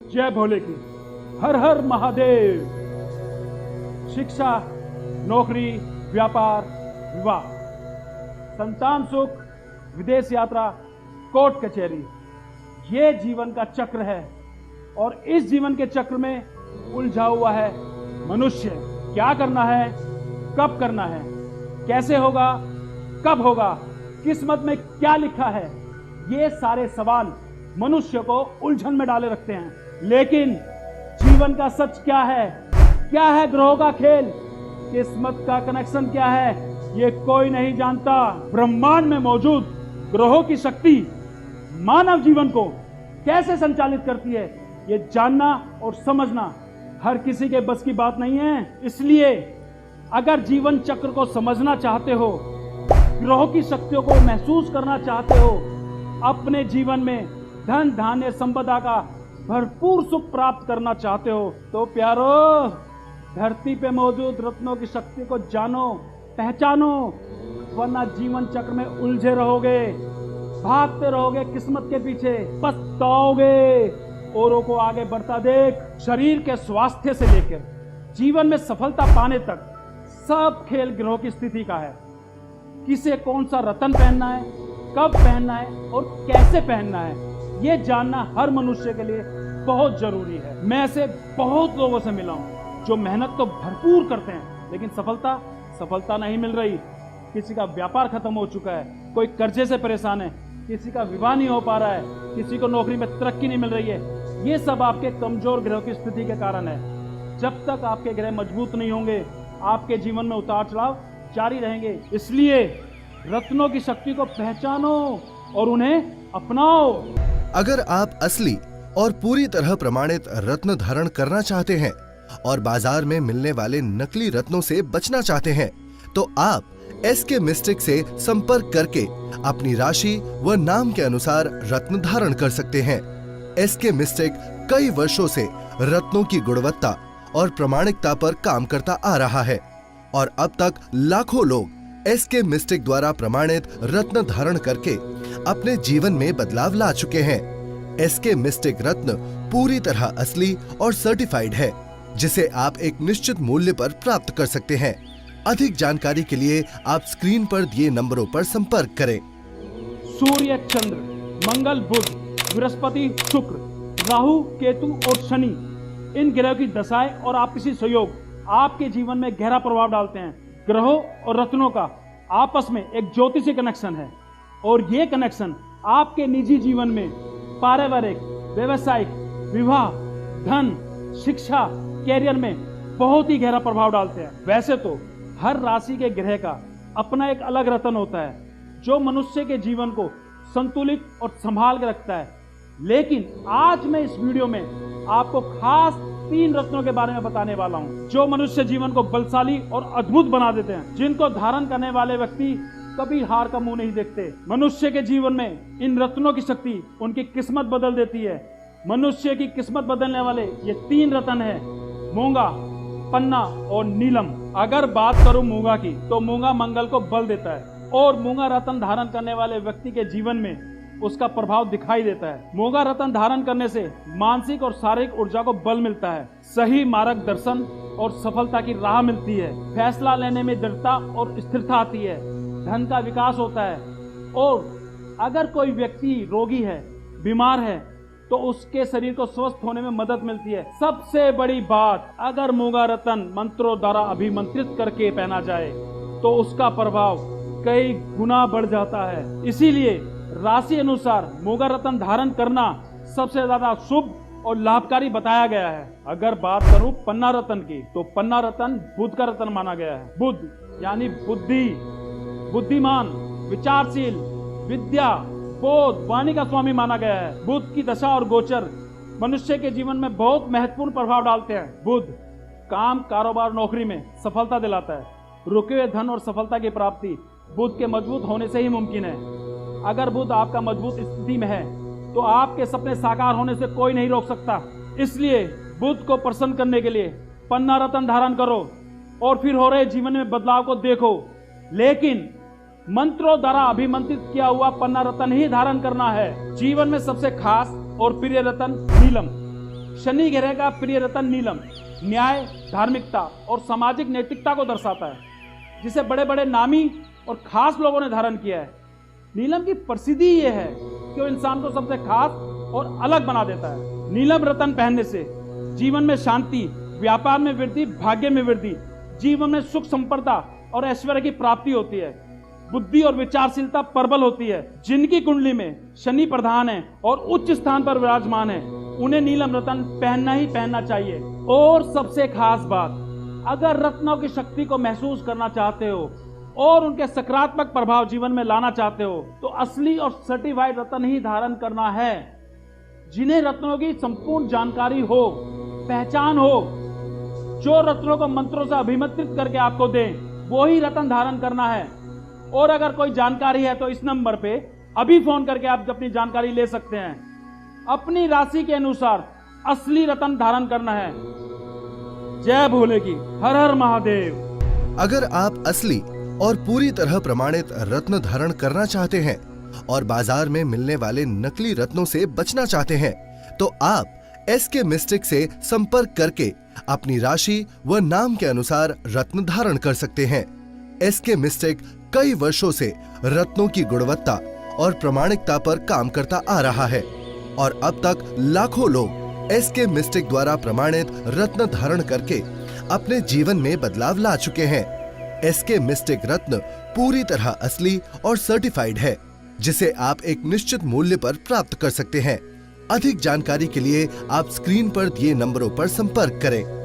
जय भोले की। हर हर महादेव। शिक्षा, नौकरी, व्यापार, विवाह, संतान सुख, विदेश यात्रा, कोर्ट कचहरी, ये जीवन का चक्र है। और इस जीवन के चक्र में उलझा हुआ है मनुष्य। क्या करना है, कब करना है, कैसे होगा, कब होगा, किस्मत में क्या लिखा है, ये सारे सवाल मनुष्य को उलझन में डाले रखते हैं। लेकिन जीवन का सच क्या है ग्रहों का खेल, किस्मत का कनेक्शन क्या है, ये कोई नहीं जानता। ब्रह्मांड में मौजूद ग्रहों की शक्ति मानव जीवन को कैसे संचालित करती है, ये जानना और समझना हर किसी के बस की बात नहीं है। इसलिए अगर जीवन चक्र को समझना चाहते हो, ग्रहों की शक्तियों को महसूस करना चाहते हो, अपने जीवन में धन धान्य संपदा का भरपूर सुख प्राप्त करना चाहते हो, तो प्यारो धरती पे मौजूद रत्नों की शक्ति को जानो, पहचानो, वरना जीवन चक्र में उलझे रहोगे, भागते रहोगे किस्मत के पीछे, पछताओगे। औरों को आगे बढ़ता देख। शरीर के स्वास्थ्य से लेकर जीवन में सफलता पाने तक सब खेल ग्रहों की स्थिति का है। किसे कौन सा रत्न पहनना है, कब पहनना है और कैसे पहनना है, ये जानना हर मनुष्य के लिए बहुत जरूरी है। मैं ऐसे बहुत लोगों से मिला हूं जो मेहनत तो भरपूर करते हैं, लेकिन सफलता नहीं मिल रही। किसी का व्यापार खत्म हो चुका है, कोई कर्जे से परेशान है, किसी का विवाह नहीं हो पा रहा है, किसी को नौकरी में तरक्की नहीं मिल रही है। ये सब आपके कमजोर ग्रह की स्थिति के कारण है। जब तक आपके ग्रह मजबूत नहीं होंगे, आपके जीवन में उतार चढ़ाव जारी रहेंगे। इसलिए रत्नों की शक्ति को पहचानो और उन्हें अपनाओ। अगर आप असली और पूरी तरह प्रमाणित रत्न धारण करना चाहते हैं और बाजार में मिलने वाले नकली रत्नों से बचना चाहते हैं, तो आप SK मिस्टिक से संपर्क करके अपनी राशि व नाम के अनुसार रत्न धारण कर सकते हैं। SK मिस्टिक कई वर्षों से रत्नों की गुणवत्ता और प्रामाणिकता पर काम करता आ रहा है और अब तक लाखों लोग SK मिस्टिक द्वारा प्रमाणित रत्न धारण करके अपने जीवन में बदलाव ला चुके हैं। SK मिस्टिक रत्न पूरी तरह असली और सर्टिफाइड है, जिसे आप एक निश्चित मूल्य पर प्राप्त कर सकते हैं। अधिक जानकारी के लिए आप स्क्रीन पर दिए नंबरों पर संपर्क करें। सूर्य, चंद्र, मंगल, बुध, बृहस्पति, शुक्र, राहु, केतु और शनि, इन ग्रहों की दशाएं और आपसी सहयोग आपके जीवन में गहरा प्रभाव डालते हैं। ग्रहों और रत्नों का आपस में एक ज्योतिषीय कनेक्शन है और ये कनेक्शन आपके निजी जीवन में पारिवारिक, व्यवसायिक, विवाह, धन, शिक्षा, कैरियर में बहुत ही गहरा प्रभाव डालते हैं। वैसे तो हर राशि के ग्रह का अपना एक अलग रत्न होता है जो मनुष्य के जीवन को संतुलित और संभाल के रखता है, लेकिन आज मैं इस वीडियो में आपको खास 3 रत्नों के बारे में बताने वाला हूं जो मनुष्य जीवन को बलशाली और अद्भुत बना देते हैं, जिनको धारण करने वाले व्यक्ति कभी हार का मुंह नहीं देखते। मनुष्य के जीवन में इन रत्नों की शक्ति उनकी किस्मत बदल देती है। मनुष्य की किस्मत बदलने वाले ये 3 रत्न है, मूंगा, पन्ना और नीलम। अगर बात करूं मूंगा की, तो मूंगा मंगल को बल देता है और मूंगा रत्न धारण करने वाले व्यक्ति के जीवन में उसका प्रभाव दिखाई देता है। मूंगा रत्न धारण करने से मानसिक और शारीरिक ऊर्जा को बल मिलता है, सही मार्गदर्शन और सफलता की राह मिलती है, फैसला लेने में दृढ़ता और स्थिरता आती है, धन का विकास होता है। और अगर कोई व्यक्ति रोगी है, बीमार है, तो उसके शरीर को स्वस्थ होने में मदद मिलती है। सबसे बड़ी बात, अगर मूंगा रत्न मंत्रों द्वारा अभिमंत्रित करके पहना जाए तो उसका प्रभाव कई गुना बढ़ जाता है। इसीलिए राशि अनुसार मूंगा रत्न धारण करना सबसे ज्यादा शुभ और लाभकारी बताया गया है। अगर बात करूं पन्ना रत्न की, तो पन्ना रत्न बुध का रत्न माना गया है। बुध यानी बुद्धि, बुद्धिमान, विचारशील, विद्या, बोध, वाणी का स्वामी माना गया है। बुध की दशा और गोचर मनुष्य के जीवन में बहुत महत्वपूर्ण प्रभाव डालते हैं। बुध काम, कारोबार, नौकरी में सफलता दिलाता है। रुके हुए धन और सफलता की प्राप्ति बुध के मजबूत होने से ही मुमकिन है। अगर बुध आपका मजबूत स्थिति में है तो आपके सपने साकार होने से कोई नहीं रोक सकता। इसलिए बुध को प्रसन्न करने के लिए पन्ना रत्न धारण करो और फिर हो रहे जीवन में बदलाव को देखो। लेकिन मंत्रों द्वारा अभिमंत्रित किया हुआ पन्ना रत्न ही धारण करना है। जीवन में सबसे खास और प्रिय रत्न नीलम, शनि ग्रह का प्रिय रत्न नीलम न्याय, धार्मिकता और सामाजिक नैतिकता को दर्शाता है, जिसे बड़े बड़े नामी और खास लोगों ने धारण किया है। नीलम की प्रसिद्धि ये है कि वो इंसान को सबसे खास और अलग बना देता है। नीलम रत्न पहनने से जीवन में शांति, व्यापार में वृद्धि, भाग्य में वृद्धि, जीवन में सुख, संपदा और ऐश्वर्य की प्राप्ति होती है। बुद्धि और विचारशीलता प्रबल होती है। जिनकी कुंडली में शनि प्रधान है और उच्च स्थान पर विराजमान है, उन्हें नीलम रत्न पहनना ही पहनना चाहिए। और सबसे खास बात, अगर रत्नों की शक्ति को महसूस करना चाहते हो और उनके सकारात्मक प्रभाव जीवन में लाना चाहते हो, तो असली और सर्टिफाइड रत्न ही धारण करना है। जिन्हें रत्नों की संपूर्ण जानकारी हो, पहचान हो, जो रत्नों को मंत्रों से अभिमंत्रित करके आपको दें, वो ही रत्न धारण करना है। और अगर कोई जानकारी है तो इस नंबर पे अभी फोन करके आप अपनी जानकारी ले सकते हैं। अपनी राशि के अनुसार असली रत्न धारण करना है। जय भोले की, हर हर महादेव। अगर आप असली और पूरी तरह प्रमाणित रत्न धारण करना चाहते हैं और बाजार में मिलने वाले नकली रत्नों से बचना चाहते हैं, तो आप एसके मिस्टिक से संपर्क करके अपनी राशि व नाम के अनुसार रत्न धारण कर सकते हैं। एसके मिस्टिक कई वर्षों से रत्नों की गुणवत्ता और प्रामाणिकता पर काम करता आ रहा है और अब तक लाखों लोग एसके मिस्टिक द्वारा प्रमाणित रत्न धारण करके अपने जीवन में बदलाव ला चुके हैं। एसके मिस्टिक रत्न पूरी तरह असली और सर्टिफाइड है, जिसे आप एक निश्चित मूल्य पर प्राप्त कर सकते हैं। अधिक जानकारी के लिए आप स्क्रीन पर दिए नंबरों पर संपर्क करें।